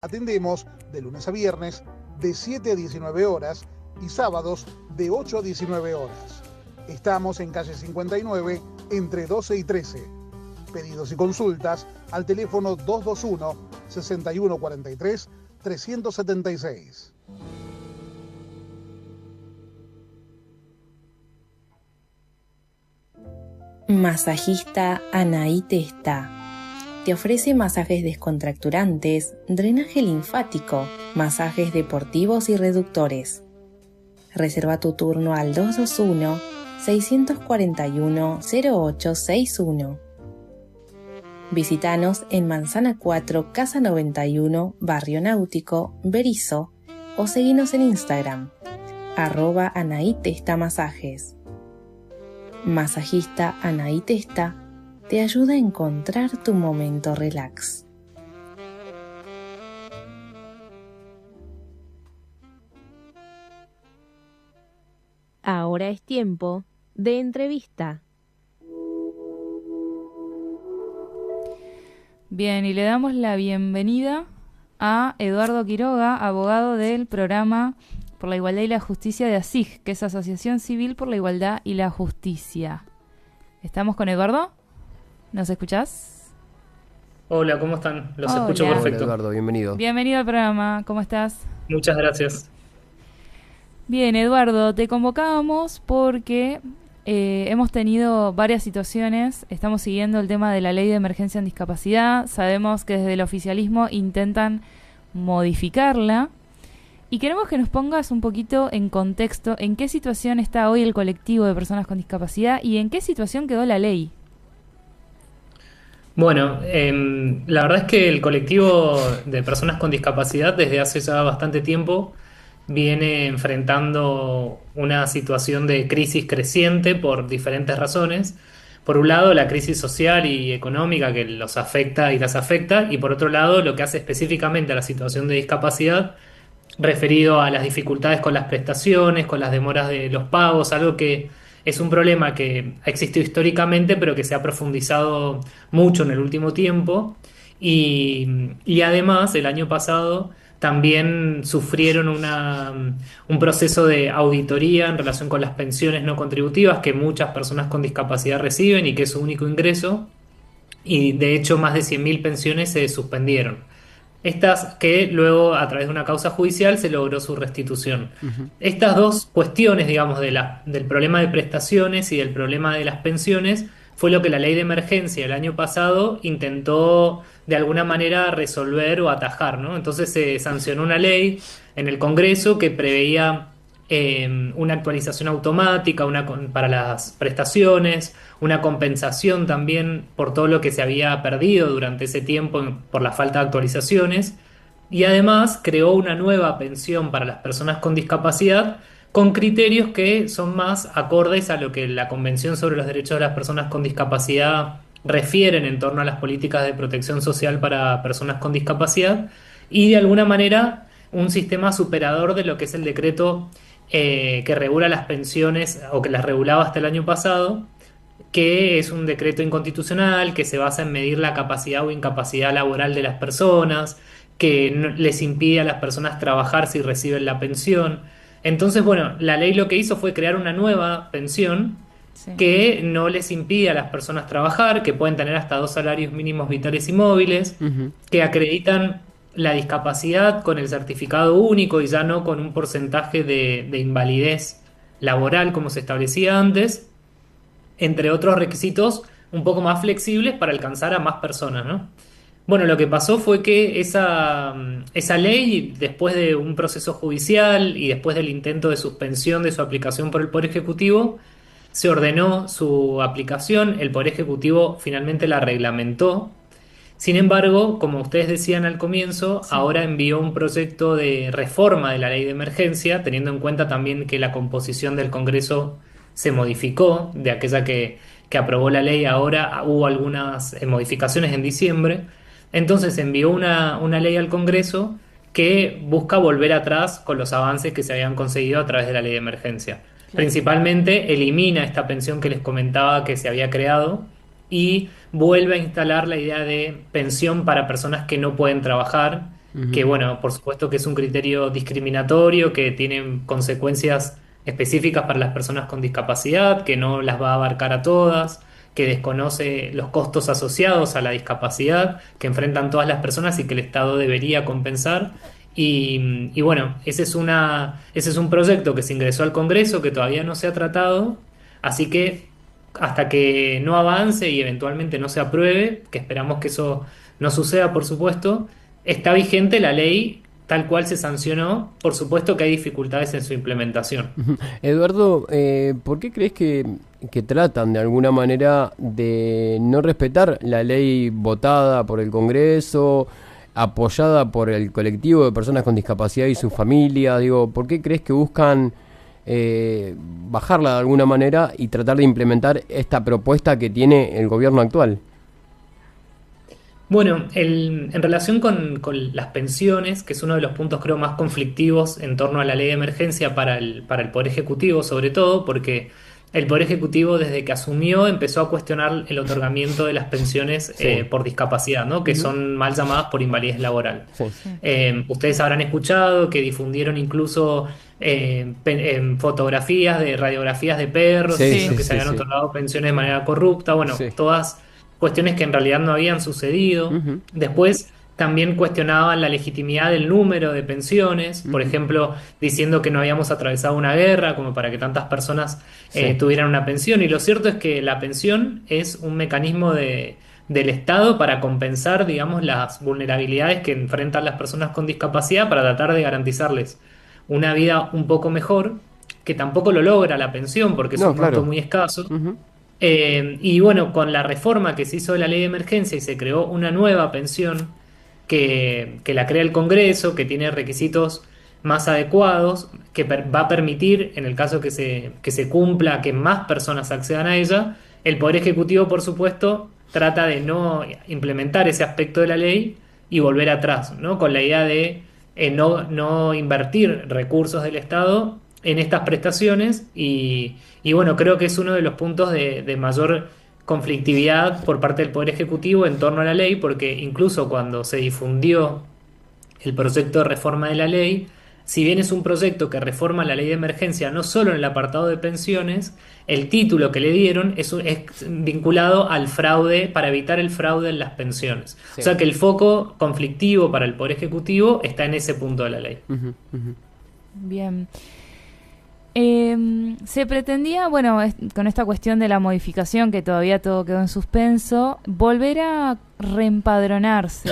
Atendemos de lunes a viernes de 7 a 19 horas y sábados de 8 a 19 horas. Estamos en calle 59 entre 12 y 13. Pedidos y consultas al teléfono 221-6143-376. Masajista Anaí Testa. Te ofrece masajes descontracturantes, drenaje linfático, masajes deportivos y reductores. Reserva tu turno al 221-641-0861. Visítanos en Manzana 4, Casa 91, Barrio Náutico, Berizo, o seguinos en Instagram, @Anaí Testa Masajes. Masajista Anaí Testa te ayuda a encontrar tu momento relax. Ahora es tiempo de entrevista. Bien, y le damos la bienvenida a Eduardo Quiroga, abogado del Programa por la Igualdad y la Justicia de ASIG, que es Asociación Civil por la Igualdad y la Justicia. ¿Estamos con Eduardo? ¿Nos escuchás? Hola, ¿cómo están? Los Hola. escucho perfecto. Hola, Eduardo, bienvenido. Bienvenido al programa, ¿cómo estás? Muchas gracias. Bien, Eduardo, te convocábamos porque hemos tenido varias situaciones, estamos siguiendo el tema de la ley de emergencia en discapacidad, sabemos que desde el oficialismo intentan modificarla y queremos que nos pongas un poquito en contexto en qué situación está hoy el colectivo de personas con discapacidad y en qué situación quedó la ley. Bueno, la verdad es que el colectivo de personas con discapacidad desde hace ya bastante tiempo viene enfrentando una situación de crisis creciente por diferentes razones. Por un lado, la crisis social y económica que los afecta y las afecta, y por otro lado, lo que hace específicamente a la situación de discapacidad, referido a las dificultades con las prestaciones, con las demoras de los pagos, algo que es un problema que ha existido históricamente, pero que se ha profundizado mucho en el último tiempo. Y además, el año pasado también sufrieron un proceso de auditoría en relación con las pensiones no contributivas que muchas personas con discapacidad reciben y que es su único ingreso. Y de hecho, más de 100.000 pensiones se suspendieron. Estas que luego, a través de una causa judicial, se logró su restitución. Estas dos cuestiones, digamos, del problema de prestaciones y del problema de las pensiones, fue lo que la ley de emergencia el año pasado intentó de alguna manera resolver o atajar, ¿no? Entonces se sancionó una ley en el Congreso que preveía una actualización automática para las prestaciones, una compensación también por todo lo que se había perdido durante ese tiempo por la falta de actualizaciones, y además creó una nueva pensión para las personas con discapacidad con criterios que son más acordes a lo que la Convención sobre los Derechos de las Personas con Discapacidad refieren en torno a las políticas de protección social para personas con discapacidad, y de alguna manera un sistema superador de lo que es el decreto que regula las pensiones, o que las regulaba hasta el año pasado, que es un decreto inconstitucional que se basa en medir la capacidad o incapacidad laboral de las personas, que les impide a las personas trabajar si reciben la pensión. Entonces, bueno, la ley lo que hizo fue crear una nueva pensión que no les impide a las personas trabajar, que pueden tener hasta 2 salarios mínimos vitales y móviles, que acreditan la discapacidad con el certificado único y ya no con un porcentaje de invalidez laboral como se establecía antes, entre otros requisitos un poco más flexibles para alcanzar a más personas, ¿no? Bueno, lo que pasó fue que esa ley, después de un proceso judicial y después del intento de suspensión de su aplicación por el Poder Ejecutivo, se ordenó su aplicación, el Poder Ejecutivo finalmente la reglamentó. Sin embargo, como ustedes decían al comienzo, ahora envió un proyecto de reforma de la ley de emergencia, teniendo en cuenta también que la composición del Congreso se modificó, de aquella que aprobó la ley, ahora hubo algunas modificaciones en diciembre. Entonces envió una ley al Congreso que busca volver atrás con los avances que se habían conseguido a través de la ley de emergencia. Claro. Principalmente elimina esta pensión que les comentaba que se había creado y vuelve a instalar la idea de pensión para personas que no pueden trabajar que Ujú. bueno, por supuesto que es un criterio discriminatorio, que tiene consecuencias específicas para las personas con discapacidad, que no las va a abarcar a todas, que desconoce los costos asociados a la discapacidad que enfrentan todas las personas y que el Estado debería compensar. Y bueno, ese es un proyecto que se ingresó al Congreso, que todavía no se ha tratado, así que hasta que no avance y eventualmente no se apruebe, que esperamos que eso no suceda, por supuesto, está vigente la ley tal cual se sancionó. Por supuesto que hay dificultades en su implementación. Eduardo, ¿por qué crees que tratan de alguna manera de no respetar la ley votada por el Congreso, apoyada por el colectivo de personas con discapacidad y su familia? Digo, ¿por qué crees que buscan bajarla de alguna manera y tratar de implementar esta propuesta que tiene el gobierno actual? Bueno, en relación con las pensiones, que es uno de los puntos creo más conflictivos en torno a la ley de emergencia para el Poder Ejecutivo, sobre todo porque el Poder Ejecutivo desde que asumió empezó a cuestionar el otorgamiento de las pensiones Sí. por discapacidad, ¿no? Que Ujú. son mal llamadas por invalidez laboral. Sí. Sí. Ustedes habrán escuchado que difundieron incluso fotografías de radiografías de perros Sí, diciendo Sí. que se sí, habían sí. otorgado pensiones de manera corrupta. Bueno, Sí. todas cuestiones que en realidad no habían sucedido. Ujú. Después también cuestionaban la legitimidad del número de pensiones, por Ujú. ejemplo, diciendo que no habíamos atravesado una guerra como para que tantas personas Sí. tuvieran una pensión. Y lo cierto es que la pensión es un mecanismo del Estado para compensar, digamos, las vulnerabilidades que enfrentan las personas con discapacidad para tratar de garantizarles una vida un poco mejor, que tampoco lo logra la pensión porque es No, un monto claro. muy escaso. Ujú. Y bueno, con la reforma que se hizo de la ley de emergencia y se creó una nueva pensión que la crea el Congreso, que tiene requisitos más adecuados, que va a permitir, en el caso que se cumpla, que más personas accedan a ella. El Poder Ejecutivo, por supuesto, trata de no implementar ese aspecto de la ley y volver atrás, ¿no? Con la idea de no invertir recursos del Estado en estas prestaciones y bueno, creo que es uno de los puntos de mayor conflictividad por parte del Poder Ejecutivo en torno a la ley, porque incluso cuando se difundió el proyecto de reforma de la ley, si bien es un proyecto que reforma la ley de emergencia no solo en el apartado de pensiones, el título que le dieron es vinculado al fraude, para evitar el fraude en las pensiones. O Sí. sea que el foco conflictivo para el Poder Ejecutivo está en ese punto de la ley. Ujú. Ujú. Bien. Se pretendía, bueno, con esta cuestión de la modificación, que todavía todo quedó en suspenso, volver a reempadronarse.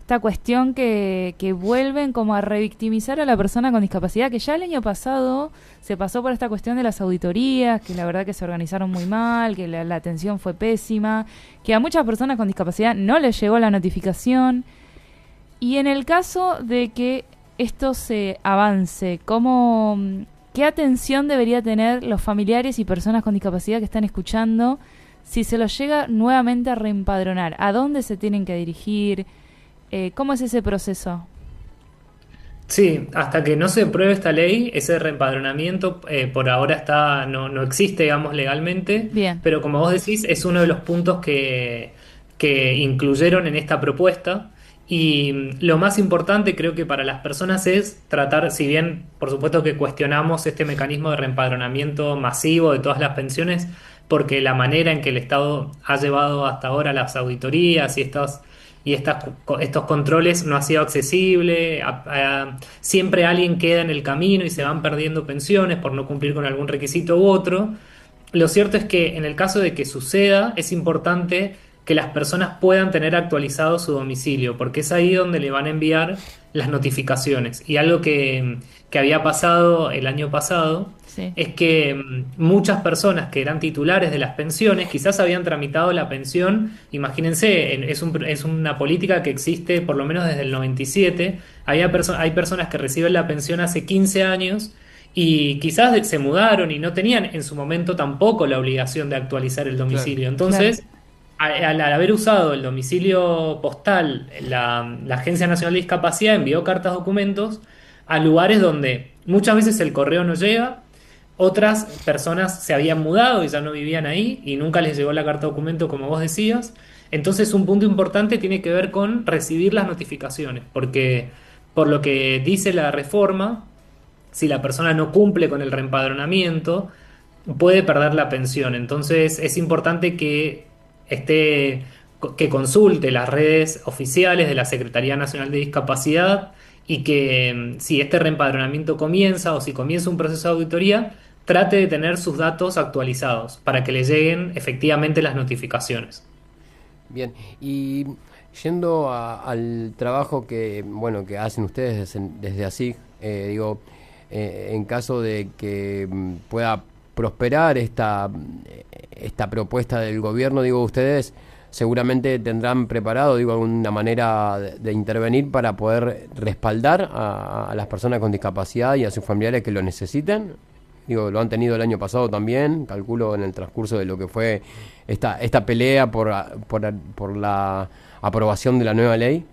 Esta cuestión que vuelven como a revictimizar a la persona con discapacidad, que ya el año pasado se pasó por esta cuestión de las auditorías, que la verdad que se organizaron muy mal, que la atención fue pésima, que a muchas personas con discapacidad no les llegó la notificación. Y en el caso de que esto se avance, ¿qué atención debería tener los familiares y personas con discapacidad que están escuchando si se los llega nuevamente a reempadronar? ¿A dónde se tienen que dirigir? ¿Cómo es ese proceso? Sí, hasta que no se apruebe esta ley, ese reempadronamiento por ahora no existe, digamos, legalmente, Bien, pero como vos decís, es uno de los puntos que incluyeron en esta propuesta. Y lo más importante creo que para las personas es tratar, si bien por supuesto que cuestionamos este mecanismo de reempadronamiento masivo de todas las pensiones, porque la manera en que el Estado ha llevado hasta ahora las auditorías estos controles no ha sido accesible, siempre alguien queda en el camino y se van perdiendo pensiones por no cumplir con algún requisito u otro. Lo cierto es que en el caso de que suceda, es importante que las personas puedan tener actualizado su domicilio, porque es ahí donde le van a enviar las notificaciones. Y algo que había pasado el año pasado sí. es que muchas personas que eran titulares de las pensiones quizás habían tramitado la pensión. Imagínense, es una política que existe por lo menos desde el 97. Hay personas que reciben la pensión hace 15 años y quizás se mudaron y no tenían en su momento tampoco la obligación de actualizar el domicilio. Entonces, al haber usado el domicilio postal, la Agencia Nacional de Discapacidad envió cartas documentos a lugares donde muchas veces el correo no llega, otras personas se habían mudado y ya no vivían ahí y nunca les llegó la carta documento como vos decías, Entonces, un punto importante tiene que ver con recibir las notificaciones, porque por lo que dice la reforma, si la persona no cumple con el reempadronamiento, puede perder la pensión. Entonces es importante que esté, que consulte las redes oficiales de la Secretaría Nacional de Discapacidad y que si este reempadronamiento comienza o si comienza un proceso de auditoría, trate de tener sus datos actualizados para que le lleguen efectivamente las notificaciones. Bien, y yendo al trabajo que, bueno, que hacen ustedes desde ASIG, digo, en caso de que pueda prosperar esta propuesta del gobierno, digo, ustedes seguramente tendrán preparado, digo, alguna manera de intervenir para poder respaldar a las personas con discapacidad y a sus familiares que lo necesiten. Digo, lo han tenido el año pasado también, calculo en el transcurso de lo que fue esta pelea por la aprobación de la nueva ley.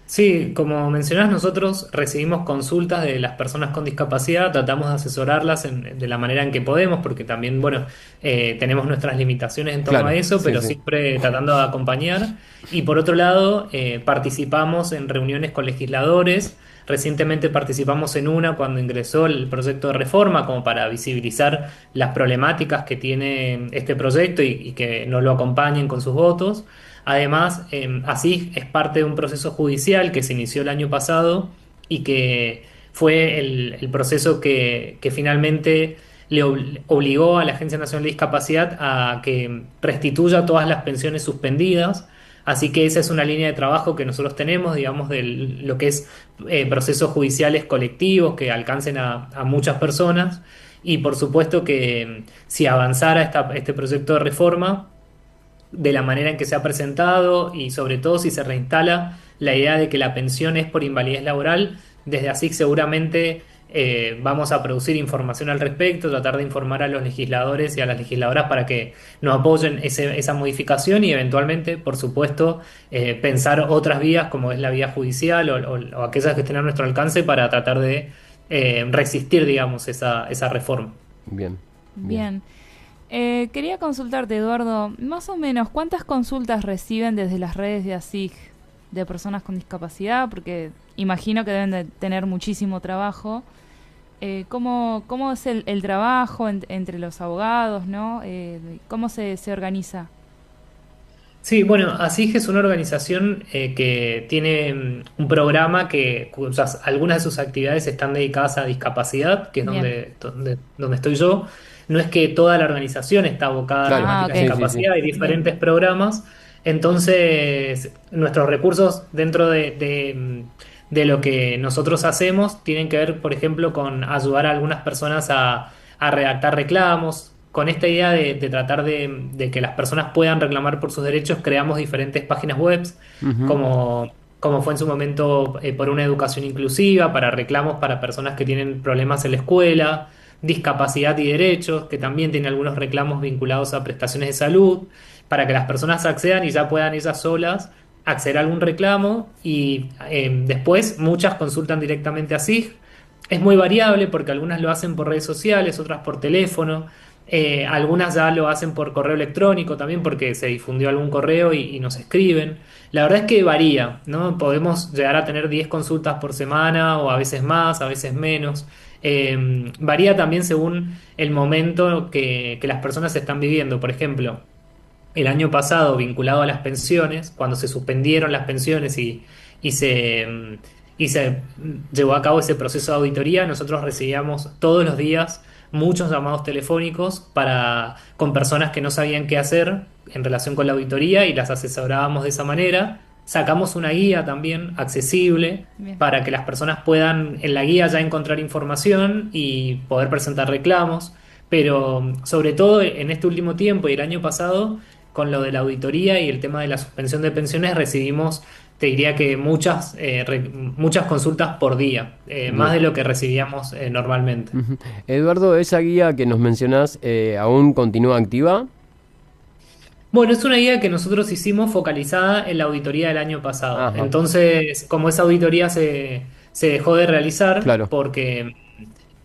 Sí, como mencionás, nosotros recibimos consultas de las personas con discapacidad, tratamos de asesorarlas de la manera en que podemos, porque también, bueno, tenemos nuestras limitaciones en torno Claro, a eso, sí, pero sí. siempre tratando de acompañar. Y por otro lado, participamos en reuniones con legisladores. Recientemente participamos en una cuando ingresó el proyecto de reforma, como para visibilizar las problemáticas que tiene este proyecto y que nos lo acompañen con sus votos. Además, así es parte de un proceso judicial que se inició el año pasado y que fue el proceso que finalmente obligó a la Agencia Nacional de Discapacidad a que restituya todas las pensiones suspendidas. Así que esa es una línea de trabajo que nosotros tenemos, digamos, de lo que es procesos judiciales colectivos que alcancen a muchas personas. Y por supuesto que si avanzara este proyecto de reforma, de la manera en que se ha presentado y sobre todo si se reinstala la idea de que la pensión es por invalidez laboral, desde ASIC seguramente vamos a producir información al respecto, tratar de informar a los legisladores y a las legisladoras para que nos apoyen esa modificación y eventualmente, por supuesto, pensar otras vías como es la vía judicial o aquellas que estén a nuestro alcance para tratar de resistir, digamos, esa reforma. Bien, Bien. Quería consultarte, Eduardo, más o menos, ¿cuántas consultas reciben desde las redes de ASIG de personas con discapacidad? Porque imagino que deben de tener muchísimo trabajo. ¿Cómo es el trabajo entre los abogados, ¿no? ¿Cómo se organiza? Sí, bueno, ASIG es una organización que tiene un programa cuyas algunas de sus actividades están dedicadas a discapacidad, que es Bien. donde estoy yo. No es que toda la organización está abocada a claro, la Ah, temática de ok. sí, sí, sí. discapacidad, hay diferentes programas. Entonces, nuestros recursos dentro de lo que nosotros hacemos tienen que ver, por ejemplo, con ayudar a algunas personas a redactar reclamos. Con esta idea de tratar de que las personas puedan reclamar por sus derechos, creamos diferentes páginas web, Ujú. como fue en su momento por una educación inclusiva, para reclamos para personas que tienen problemas en la escuela, discapacidad y derechos, que también tiene algunos reclamos vinculados a prestaciones de salud, para que las personas accedan y ya puedan ellas solas acceder a algún reclamo y después muchas consultan directamente a SIG. Es muy variable porque algunas lo hacen por redes sociales, otras por teléfono, algunas ya lo hacen por correo electrónico también porque se difundió algún correo y nos escriben. La verdad es que varía, ¿no? Podemos llegar a tener 10 consultas por semana o a veces más, a veces menos. Varía también según el momento que las personas están viviendo. Por ejemplo, el año pasado, vinculado a las pensiones, cuando se suspendieron las pensiones y se llevó a cabo ese proceso de auditoría, nosotros recibíamos todos los días muchos llamados telefónicos con personas que no sabían qué hacer en relación con la auditoría y las asesorábamos de esa manera. Sacamos una guía también accesible Bien. para que las personas puedan en la guía ya encontrar información y poder presentar reclamos. Pero sobre todo en este último tiempo y el año pasado, con lo de la auditoría y el tema de la suspensión de pensiones, recibimos, te diría que muchas consultas por día, más Bien. de lo que recibíamos normalmente. Ujú. Eduardo, esa guía que nos mencionás, ¿aún continúa activa? Bueno, es una guía que nosotros hicimos focalizada en la auditoría del año pasado. Ajá, Entonces, como esa auditoría se dejó de realizar claro. porque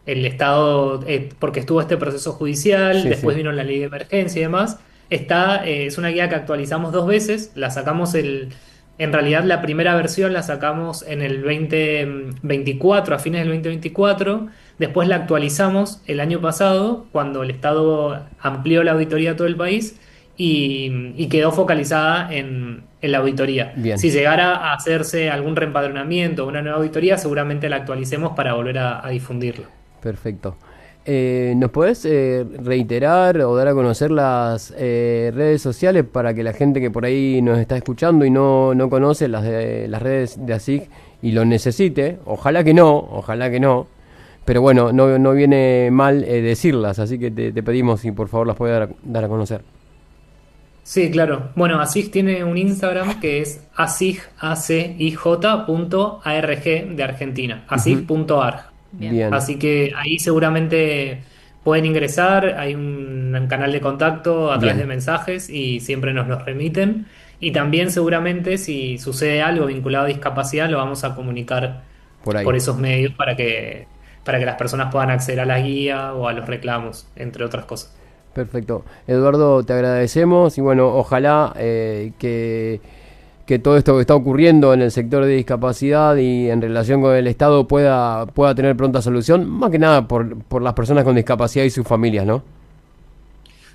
el Estado, porque estuvo este proceso judicial, Sí, después sí. vino la ley de emergencia y demás, es una guía que actualizamos 2 veces, la sacamos en realidad la primera versión la sacamos en el 2024, a fines del 2024, después la actualizamos el año pasado, cuando el Estado amplió la auditoría a todo el país y quedó focalizada en la auditoría. Bien. Si llegara a hacerse algún reempadronamiento o una nueva auditoría, seguramente la actualicemos para volver a difundirlo. Perfecto. ¿Nos podés reiterar o dar a conocer las redes sociales para que la gente que por ahí nos está escuchando y no conoce las redes de ASIG y lo necesite? Ojalá que no, pero bueno, no viene mal decirlas, así que te pedimos si por favor las puedes dar a conocer. Sí, claro. Bueno, ASIG tiene un Instagram que es asig.arg de Argentina, asig.arg. Bien. Así que ahí seguramente pueden ingresar, hay un canal de contacto a través Bien. de mensajes y siempre nos los remiten. Y también seguramente si sucede algo vinculado a discapacidad lo vamos a comunicar Por ahí. por esos medios para que las personas puedan acceder a la guía o a los reclamos, entre otras cosas. Perfecto. Eduardo, te agradecemos y bueno, ojalá que todo esto que está ocurriendo en el sector de discapacidad y en relación con el Estado pueda tener pronta solución, más que nada por las personas con discapacidad y sus familias, ¿no?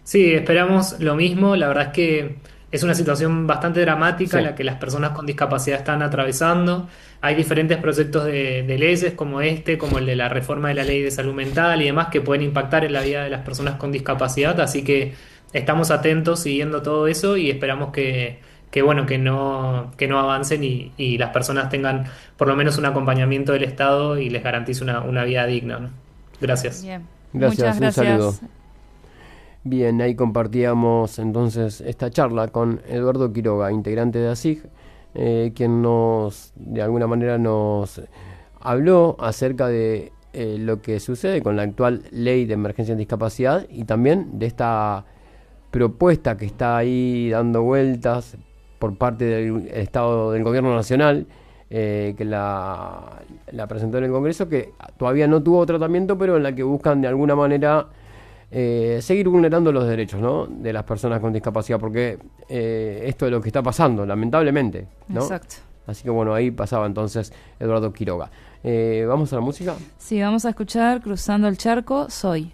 Sí, esperamos lo mismo. La verdad es que es una situación bastante dramática Sí. la que las personas con discapacidad están atravesando. Hay diferentes proyectos de leyes como como el de la reforma de la ley de salud mental y demás que pueden impactar en la vida de las personas con discapacidad. Así que estamos atentos siguiendo todo eso y esperamos bueno, que no avancen y las personas tengan por lo menos un acompañamiento del Estado y les garantice una vida digna, ¿no? Gracias. Bien. Gracias, Muchas un saludo. gracias. Bien, ahí compartíamos entonces esta charla con Eduardo Quiroga, integrante de ASIG, quien de alguna manera nos habló acerca de lo que sucede con la actual ley de emergencia en discapacidad y también de esta propuesta que está ahí dando vueltas por parte del Estado, del Gobierno Nacional, que la presentó en el Congreso, que todavía no tuvo tratamiento, pero en la que buscan de alguna manera seguir vulnerando los derechos, ¿no?, de las personas con discapacidad, porque esto es lo que está pasando, lamentablemente, ¿no? Exacto. Así que bueno, ahí pasaba entonces Eduardo Quiroga. ¿Vamos a la música? Sí, vamos a escuchar Cruzando el Charco, Soy.